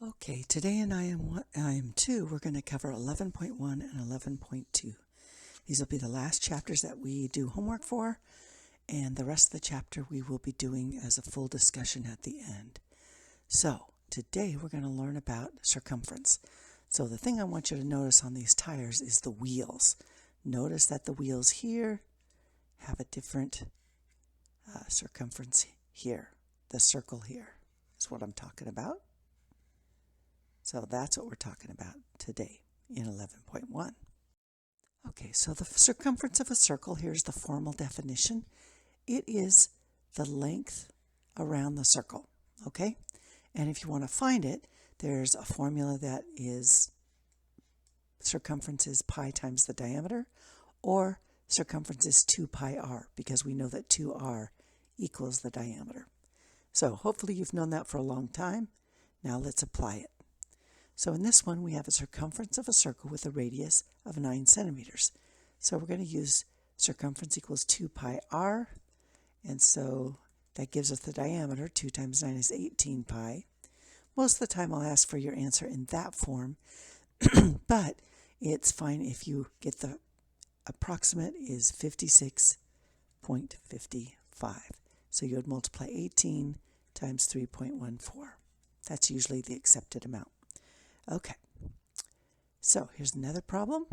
Okay, today in IM 2, we're going to cover 11.1 and 11.2. These will be the last chapters that we do homework for, and the rest of the chapter we will be doing as a full discussion at the end. So, today we're going to learn about circumference. So the thing I want you to notice on these tires is the wheels. Notice that the wheels here have a different circumference here. The circle here is what I'm talking about. So that's what we're talking about today in 11.1. Okay, so the circumference of a circle, here's the formal definition. It is the length around the circle, okay? And if you want to find it, there's a formula that is circumference is pi times the diameter, or circumference is 2 pi r, because we know that 2r equals the diameter. So hopefully you've known that for a long time. Now let's apply it. So in this one, we have a circumference of a circle with a radius of 9 centimeters. So we're going to use circumference equals 2 pi r, and so that gives us the diameter. 2 times 9 is 18 pi. Most of the time I'll ask for your answer in that form, but it's fine if you get the approximate is 56.55. So you would multiply 18 times 3.14. That's usually the accepted amount. Okay, so here's another problem.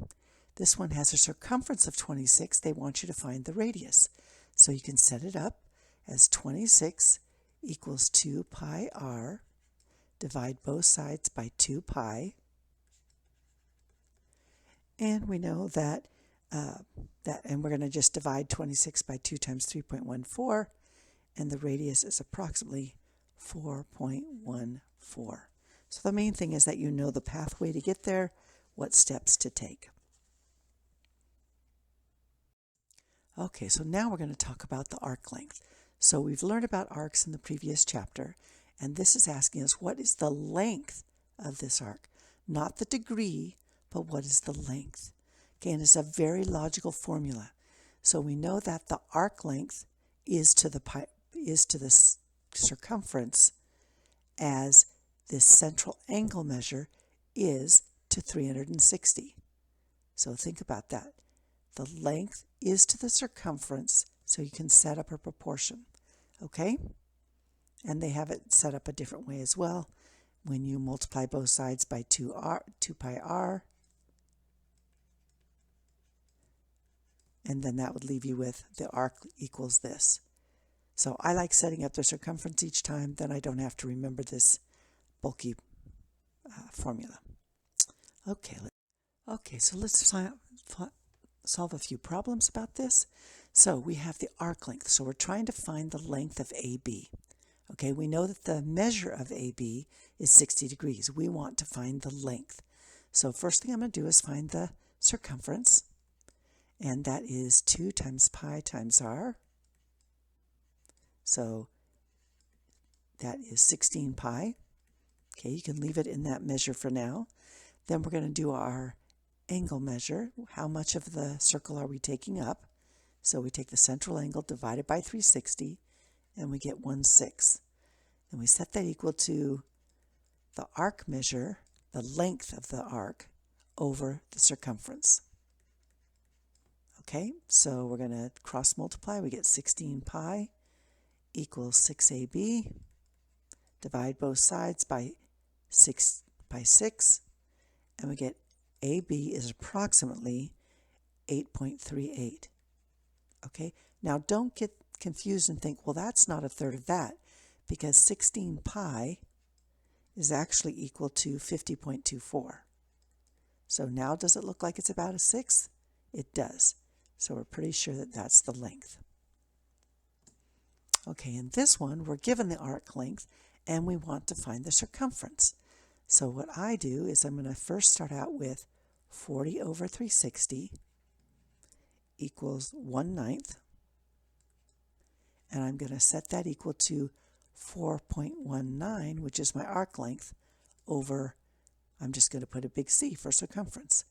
This one has a circumference of 26. They want you to find the radius. So you can set it up as 26 equals 2 pi r. Divide both sides by 2 pi. And we know that, and we're going to just divide 26 by 2 times 3.14. And the radius is approximately 4.14. So the main thing is that you know the pathway to get there, what steps to take. Okay, so now we're going to talk about the arc length. So we've learned about arcs in the previous chapter, and this is asking us what is the length of this arc? Not the degree, but what is the length? Okay, and it's a very logical formula. So we know that the arc length is to the circumference as this central angle measure is to 360. So think about that. The length is to the circumference, so you can set up a proportion. Okay? And they have it set up a different way as well. When you multiply both sides by 2 pi r, and then that would leave you with the arc equals this. So I like setting up the circumference each time, then I don't have to remember this bulky formula. Okay, so let's solve a few problems about this. So we have the arc length. So we're trying to find the length of AB. Okay, we know that the measure of AB is 60 degrees. We want to find the length. So first thing I'm going to do is find the circumference, and that is 2 times pi times r. So that is 16 pi. Okay, you can leave it in that measure for now. Then we're going to do our angle measure. How much of the circle are we taking up? So we take the central angle divided by 360, and we get 1/6. Then we set that equal to the arc measure, the length of the arc, over the circumference. Okay, so we're going to cross multiply. We get 16 pi equals 6ab. Divide both sides by 6, and we get AB is approximately 8.38. Okay, now don't get confused and think, well, that's not a third of that, because 16 pi is actually equal to 50.24. So now does it look like it's about a sixth? It does. So we're pretty sure that that's the length. Okay, in this one, we're given the arc length, and we want to find the circumference. So what I do is I'm going to first start out with 40 over 360 equals 1/9. And I'm going to set that equal to 4.19, which is my arc length, over, I'm just going to put a big C for circumference.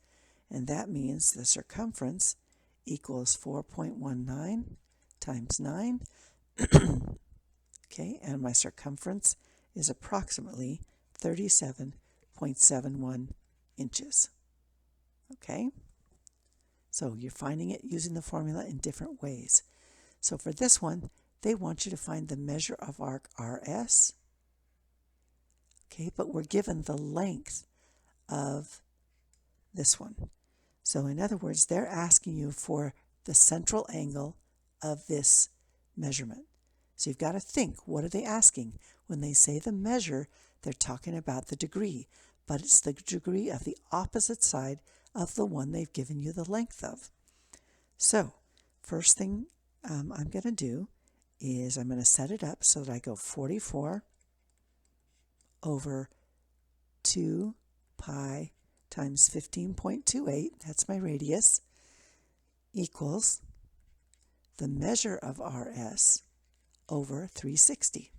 And that means the circumference equals 4.19 times 9. Okay, and my circumference is approximately 37.71 inches. Okay? So you're finding it using the formula in different ways. So for this one, they want you to find the measure of arc RS. Okay, but we're given the length of this one. So in other words, they're asking you for the central angle of this measurement. So you've got to think, what are they asking? When they say the measure, they're talking about the degree, but it's the degree of the opposite side of the one they've given you the length of. So first thing I'm going to do is I'm going to set it up so that I go 44 over 2 pi times 15.28, that's my radius, equals the measure of RS over 360.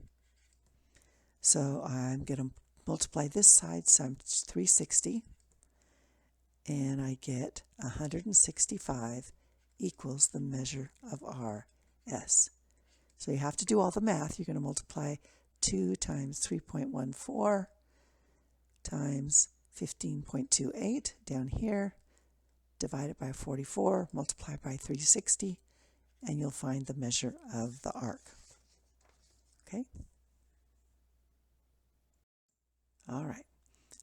So I'm going to multiply this side times 360, and I get 165 equals the measure of RS. So you have to do all the math. You're going to multiply 2 times 3.14 times 15.28 down here, divide it by 44, multiply by 360, and you'll find the measure of the arc. Okay? All right.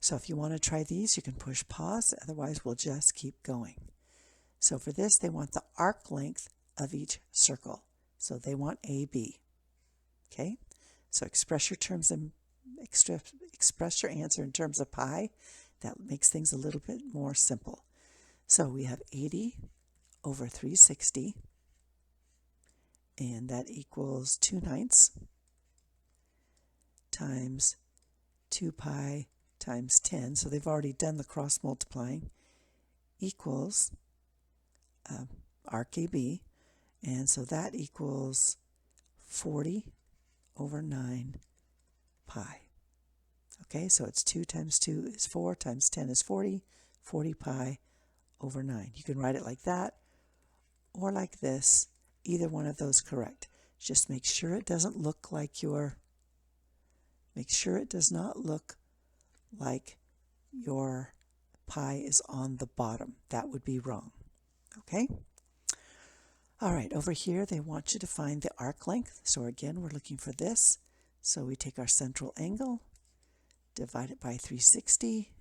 So if you want to try these, you can push pause. Otherwise, we'll just keep going. So for this, they want the arc length of each circle. So they want AB. Okay? So express your answer in terms of pi. That makes things a little bit more simple. So we have 80 over 360, and that equals 2/9 times 2 pi times 10. So they've already done the cross multiplying, equals arc AB, and so that equals 40 over 9 pi. Okay, so it's 2 times 2 is 4 times 10 is 40, 40 pi over 9. You can write it like that or like this, either one of those correct. Just make sure it doesn't look like your pi is on the bottom. That would be wrong. Okay? All right, over here they want you to find the arc length. So again, we're looking for this. So we take our central angle, divide it by 360,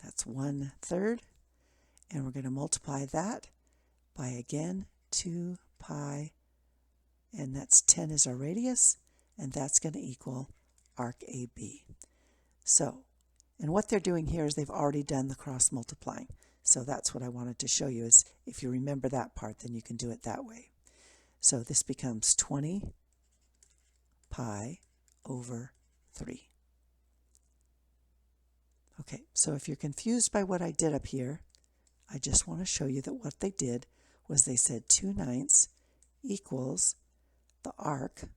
that's 1/3, and we're going to multiply that by, again, 2 pi, and that's 10 is our radius, and that's going to equal arc AB. So, and what they're doing here is they've already done the cross multiplying. So that's what I wanted to show you, is if you remember that part, then you can do it that way. So this becomes 20 pi over 3. Okay, so if you're confused by what I did up here, I just want to show you that what they did was they said 2/9 equals the arc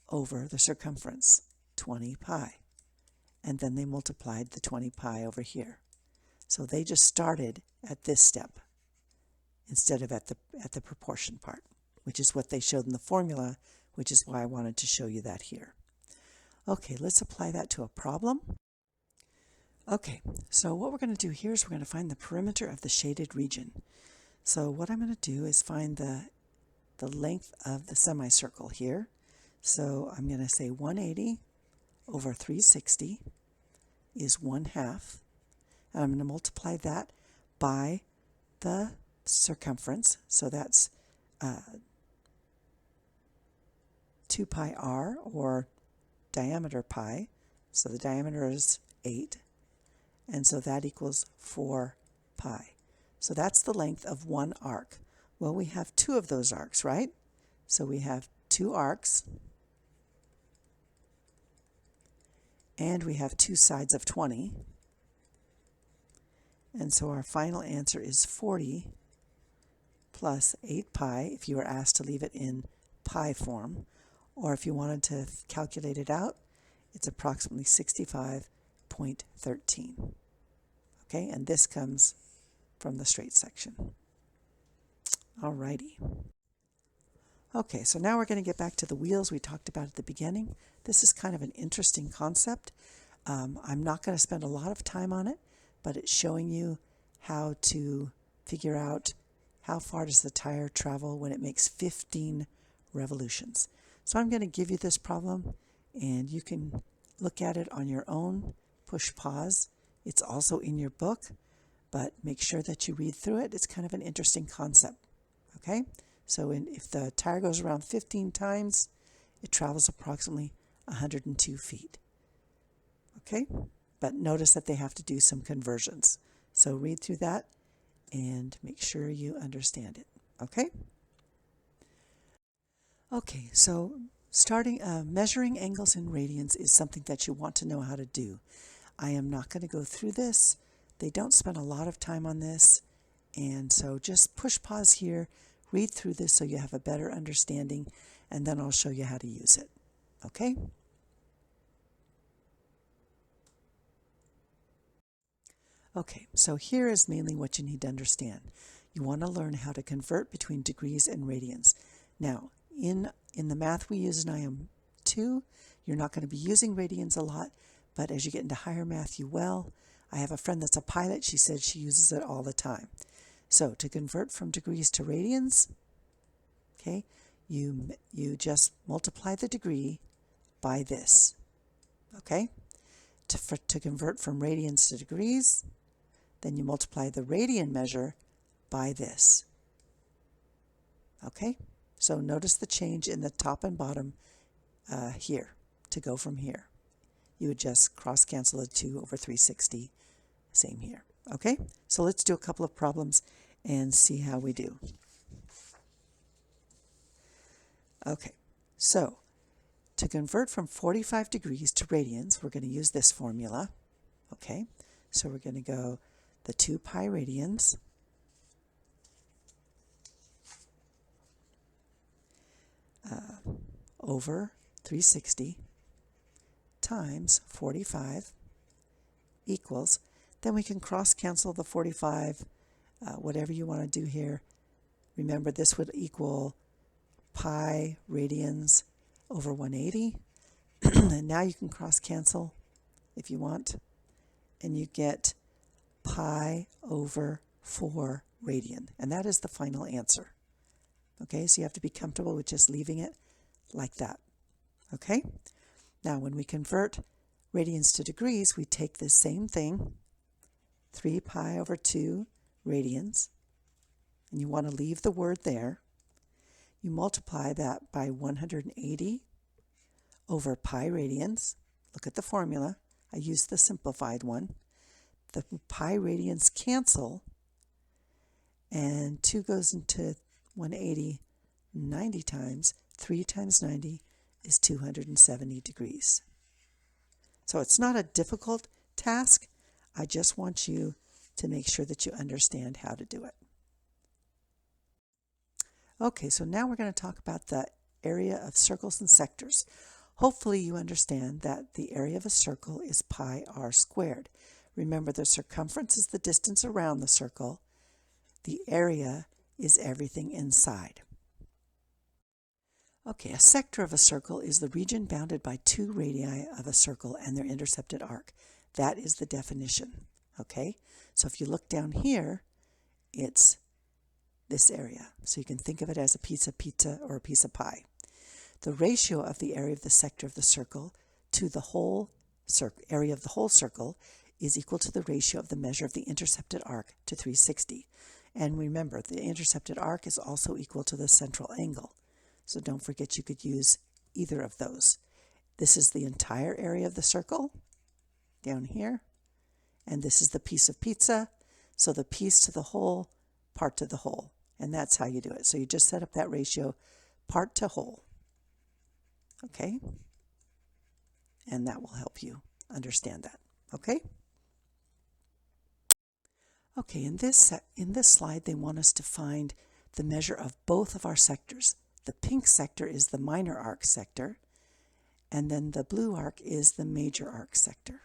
over the circumference, 20 pi. And then they multiplied the 20 pi over here. So they just started at this step instead of at the proportion part, which is what they showed in the formula, which is why I wanted to show you that here. Okay, let's apply that to a problem. Okay, so what we're going to do here is we're going to find the perimeter of the shaded region. So what I'm going to do is find the length of the semicircle here. So I'm going to say 180 over 360 is 1/2. And I'm going to multiply that by the circumference. So that's 2 pi r, or diameter pi. So the diameter is 8. And so that equals 4 pi. So that's the length of one arc. Well, we have two of those arcs, right? So we have two arcs, and we have two sides of 20. And so our final answer is 40 plus 8 pi, if you were asked to leave it in pi form. Or if you wanted to calculate it out, it's approximately 65.13. Okay, and this comes from the straight section. Alrighty. Okay, so now we're going to get back to the wheels we talked about at the beginning. This is kind of an interesting concept. I'm not going to spend a lot of time on it, but it's showing you how to figure out how far does the tire travel when it makes 15 revolutions. So I'm going to give you this problem, and you can look at it on your own. Push pause. It's also in your book, but make sure that you read through it. It's kind of an interesting concept. Okay? So if the tire goes around 15 times, it travels approximately 102 feet. Okay? But notice that they have to do some conversions. So read through that and make sure you understand it. Okay? Okay, so measuring angles in radians is something that you want to know how to do. I am not going to go through this. They don't spend a lot of time on this. And so just push pause here, read through this so you have a better understanding, and then I'll show you how to use it. Okay? Okay, so here is mainly what you need to understand. You want to learn how to convert between degrees and radians. Now, in the math we use in IM2, you're not going to be using radians a lot, but as you get into higher math, you will. I have a friend that's a pilot. She said she uses it all the time. So to convert from degrees to radians, okay, you just multiply the degree by this. Okay? To convert from radians to degrees, then you multiply the radian measure by this. Okay? So notice the change in the top and bottom here to go from here. You would just cross cancel the 2 over 360. Same here. Okay? So let's do a couple of problems and see how we do. Okay. So to convert from 45 degrees to radians, we're going to use this formula. Okay? So we're going to go the 2 pi radians over 360 times 45 equals, then we can cross cancel the 45, whatever you want to do here. Remember, this would equal pi radians over 180. And now you can cross cancel if you want, and you get pi over 4 radian. And that is the final answer. Okay, so you have to be comfortable with just leaving it like that. Okay? Now, when we convert radians to degrees, we take this same thing, 3 pi over 2 radians, and you want to leave the word there. You multiply that by 180 over pi radians. Look at the formula. I used the simplified one. The pi radians cancel, and 2 goes into 180 90 times. 3 times 90 is 270 degrees. So it's not a difficult task. I just want you to make sure that you understand how to do it. Okay, so now we're going to talk about the area of circles and sectors. Hopefully you understand that the area of a circle is pi r squared. Remember, the circumference is the distance around the circle. The area is everything inside. Okay, a sector of a circle is the region bounded by 2 radii of a circle and their intercepted arc. That is the definition. Okay, so if you look down here, it's this area. So you can think of it as a piece of pizza or a piece of pie. The ratio of the area of the sector of the circle to the whole area of the whole circle is equal to the ratio of the measure of the intercepted arc to 360. And remember, the intercepted arc is also equal to the central angle. So don't forget you could use either of those. This is the entire area of the circle down here. And this is the piece of pizza. So the piece to the whole, part to the whole. And that's how you do it. So you just set up that ratio, part to whole. Okay? And that will help you understand that. Okay? Okay, in this slide, they want us to find the measure of both of our sectors. The pink sector is the minor arc sector, and then the blue arc is the major arc sector.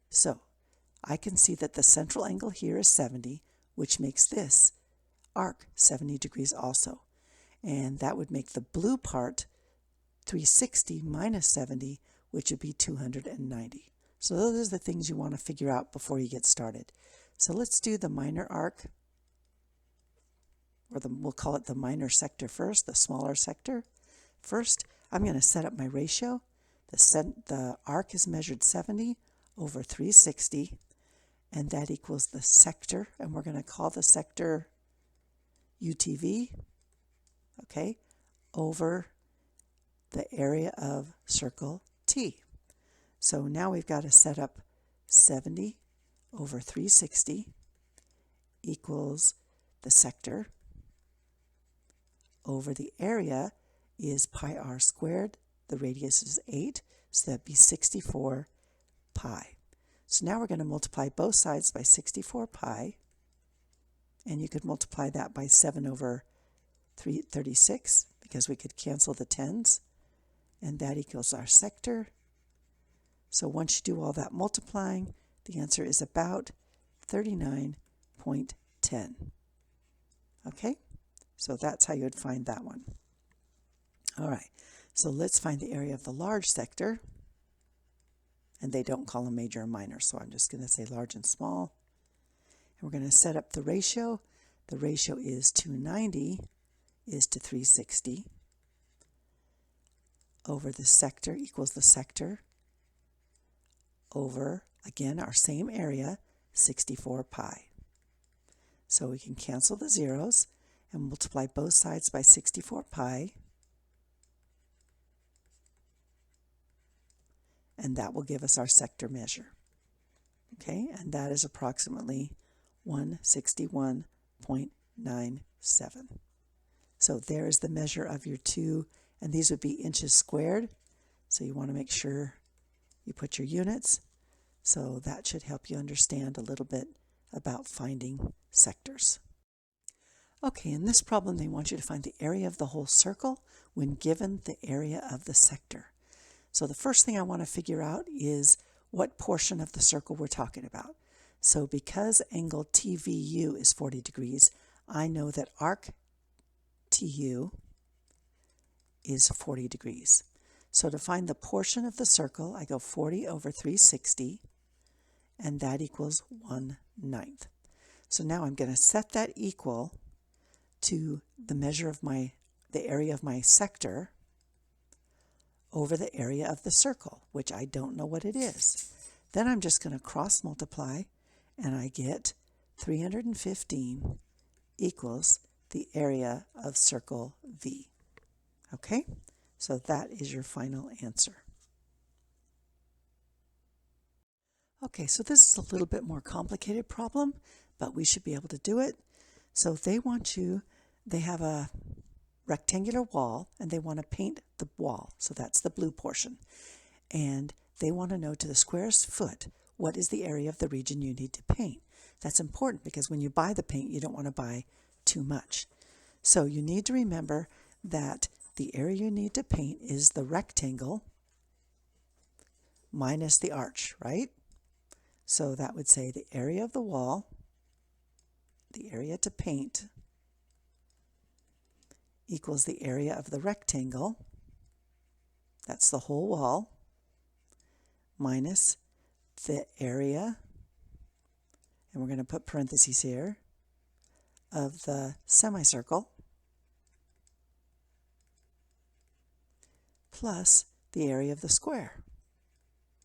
So I can see that the central angle here is 70, which makes this arc 70 degrees also. And that would make the blue part 360 minus 70, which would be 290. So those are the things you want to figure out before you get started. So let's do the minor arc, or we'll call it the minor sector first, the smaller sector. First, I'm going to set up my ratio. The arc is measured 70 over 360, and that equals the sector, and we're going to call the sector UTV, okay, over the area of circle T. So now we've got to set up 70 over 360 equals the sector over the area is pi r squared. The radius is 8, so that'd be 64 pi. So now we're going to multiply both sides by 64 pi, and you could multiply that by 7 over 336 because we could cancel the tens, and that equals our sector. So once you do all that multiplying, the answer is about 39.10. Okay, so that's how you would find that one. All right, so let's find the area of the large sector. And they don't call them major or minor, so I'm just going to say large and small. And we're going to set up the ratio. The ratio is 290 is to 360 over the sector equals the sector over, again, our same area, 64 pi. So we can cancel the zeros and multiply both sides by 64 pi. And that will give us our sector measure. Okay, and that is approximately 161.97. So there is the measure of your two, and these would be inches squared. So you want to make sure you put your units. So that should help you understand a little bit about finding sectors. Okay, in this problem they want you to find the area of the whole circle when given the area of the sector. So the first thing I want to figure out is what portion of the circle we're talking about. So because angle TVU is 40 degrees, I know that arc TU is 40 degrees. So to find the portion of the circle, I go 40 over 360, and that equals 1/9. So now I'm going to set that equal to the measure of the area of my sector over the area of the circle, which I don't know what it is. Then I'm just going to cross multiply, and I get 315 equals the area of circle V. Okay, so that is your final answer. Okay, so this is a little bit more complicated problem, but we should be able to do it. So they have a rectangular wall, and they want to paint the wall. So that's the blue portion. And they want to know to the squarest foot, what is the area of the region you need to paint? That's important because when you buy the paint, you don't want to buy too much. So you need to remember that the area you need to paint is the rectangle minus the arch, right? So that would say the area of the wall, the area to paint, equals the area of the rectangle, that's the whole wall, minus the area, and we're going to put parentheses here, of the semicircle, plus the area of the square.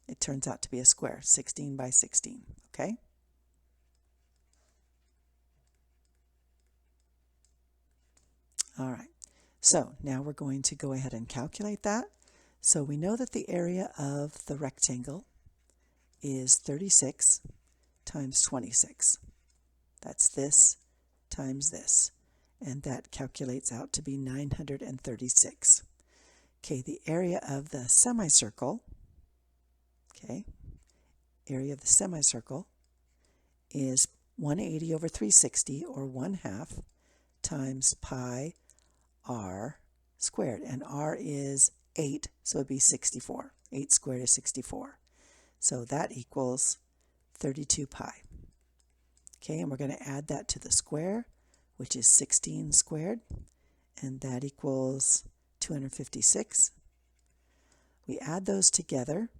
It turns out to be a square, 16 by 16, okay? All right, so now we're going to go ahead and calculate that. So we know that the area of the rectangle is 36 times 26. That's this times this, and that calculates out to be 936. Okay, the area of the semicircle, okay, area of the semicircle is 180 over 360, or 1/2, times pi r squared, and r is 8, so it'd be 64. 8 squared is 64. So that equals 32 pi. Okay, and we're going to add that to the square, which is 16 squared, and that equals 256. We add those together,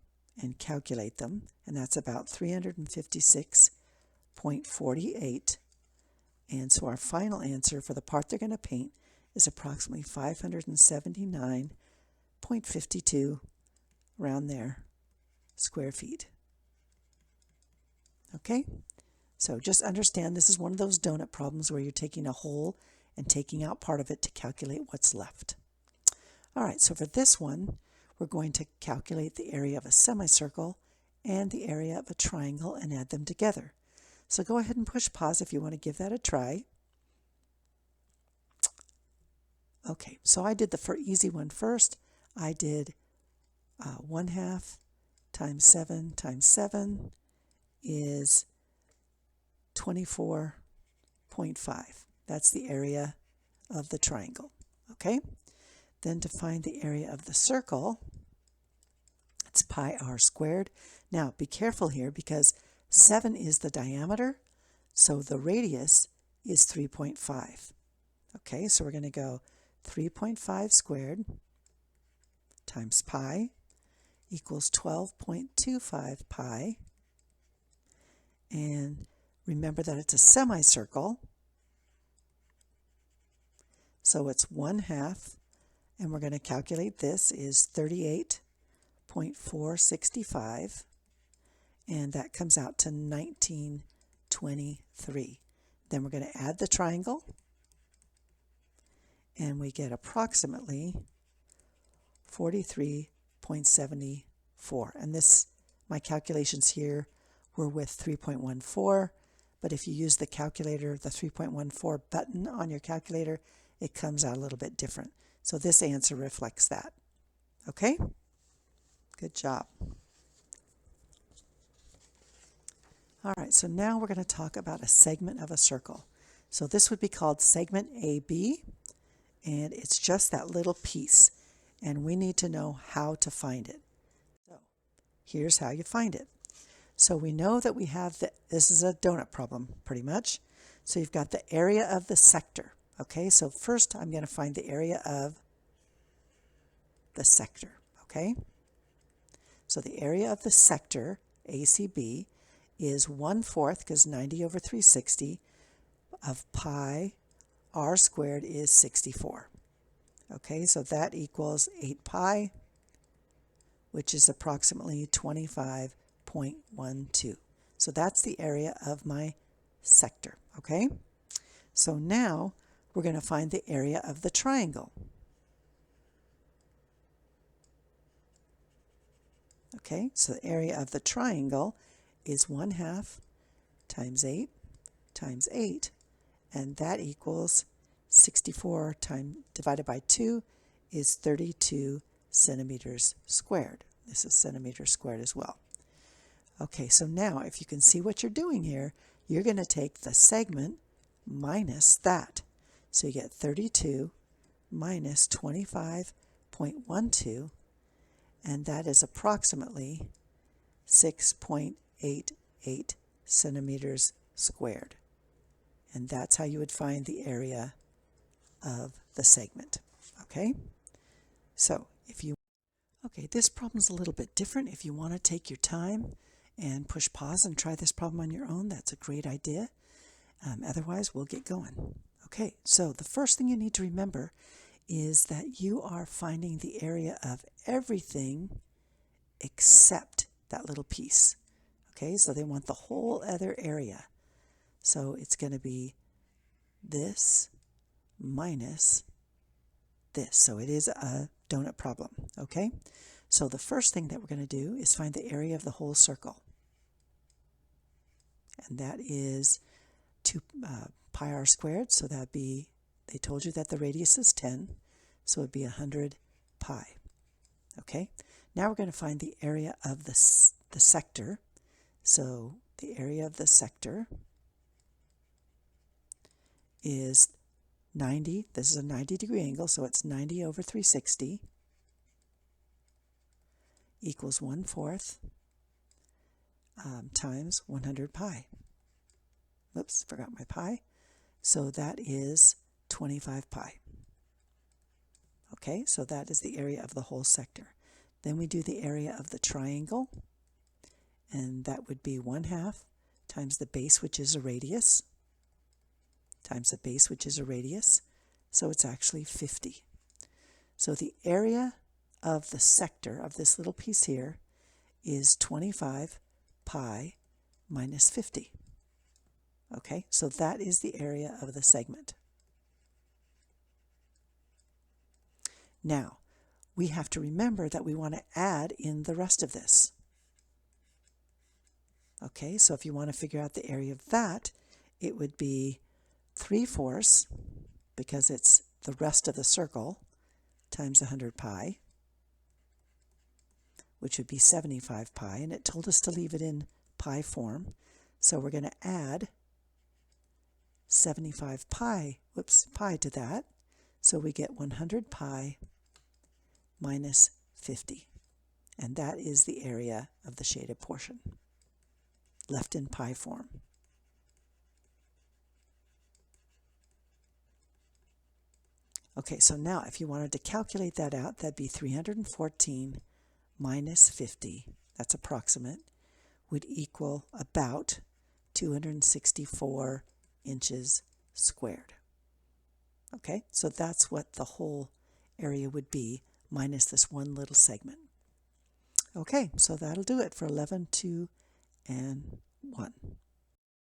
and calculate them, and that's about 356.48. And so our final answer for the part they're going to paint is approximately 579.52, around there, square feet. Okay? So just understand this is one of those donut problems where you're taking a whole and taking out part of it to calculate what's left. All right, so for this one, we're going to calculate the area of a semicircle and the area of a triangle and add them together. So go ahead and push pause if you want to give that a try. Okay, so I did the easy one first. I did 1/2 times 7 times 7 is 24.5. That's the area of the triangle. Okay? Then to find the area of the circle, it's pi r squared. Now be careful here because 7 is the diameter, so the radius is 3.5. Okay, so we're going to go 3.5 squared times pi equals 12.25 pi. And remember that it's a semicircle, so it's 1/2, and we're going to calculate this is 38.465, and that comes out to 1923. Then we're going to add the triangle, and we get approximately 43.74. And this, my calculations here were with 3.14, but if you use the calculator, the 3.14 button on your calculator, it comes out a little bit different. So this answer reflects that. Okay? Good job. All right, so now we're going to talk about a segment of a circle. So this would be called segment AB, and it's just that little piece, and we need to know how to find it. So here's how you find it. So we know that we have this is a donut problem, pretty much. So you've got the area of the sector. Okay, so first I'm going to find the area of the sector. Okay, so the area of the sector, ACB, is 1/4, because 90 over 360, of pi r squared is 64. Okay, so that equals 8 pi, which is approximately 25.12. So that's the area of my sector. Okay, so now we're going to find the area of the triangle. Okay, so the area of the triangle is 1/2 times 8 times 8, and that equals 64 divided by 2 is 32 centimeters squared. This is centimeters squared as well. Okay, so now if you can see what you're doing here, you're going to take the segment minus that. So you get 32 minus 25.12, and that is approximately 6.88 centimeters squared. And that's how you would find the area of the segment. Okay? So this problem's a little bit different. If you want to take your time and push pause and try this problem on your own, that's a great idea. Otherwise, we'll get going. Okay, so the first thing you need to remember is that you are finding the area of everything except that little piece. Okay, so they want the whole other area. So it's going to be this minus this. So it is a donut problem. Okay, so the first thing that we're going to do is find the area of the whole circle. And that is 2 pi r squared, so that'd be, they told you that the radius is 10, so it'd be 100 pi. Okay, now we're going to find the area of the sector. So the area of the sector is 90, this is a 90-degree angle, so it's 90 over 360 equals 1/4 times 100 pi. Whoops, forgot my pi. So that is 25 pi. Okay, so that is the area of the whole sector. Then we do the area of the triangle. and that would be 1/2 times the base, which is a radius, times the base, which is a radius, so it's actually 50. So the area of the sector of this little piece here is 25 pi minus 50. Okay, so that is the area of the segment. Now, we have to remember that we want to add in the rest of this. Okay, so if you want to figure out the area of that, it would be 3/4, because it's the rest of the circle, times 100 pi, which would be 75 pi, and it told us to leave it in pi form. So we're going to add 75 pi to that. So we get 100 pi minus 50. And that is the area of the shaded portion, left in pi form. Okay, so now if you wanted to calculate that out, that'd be 314 minus 50, that's approximate, would equal about 264 inches squared. Okay, so that's what the whole area would be minus this one little segment. Okay, so that'll do it for 11, 2, and 1.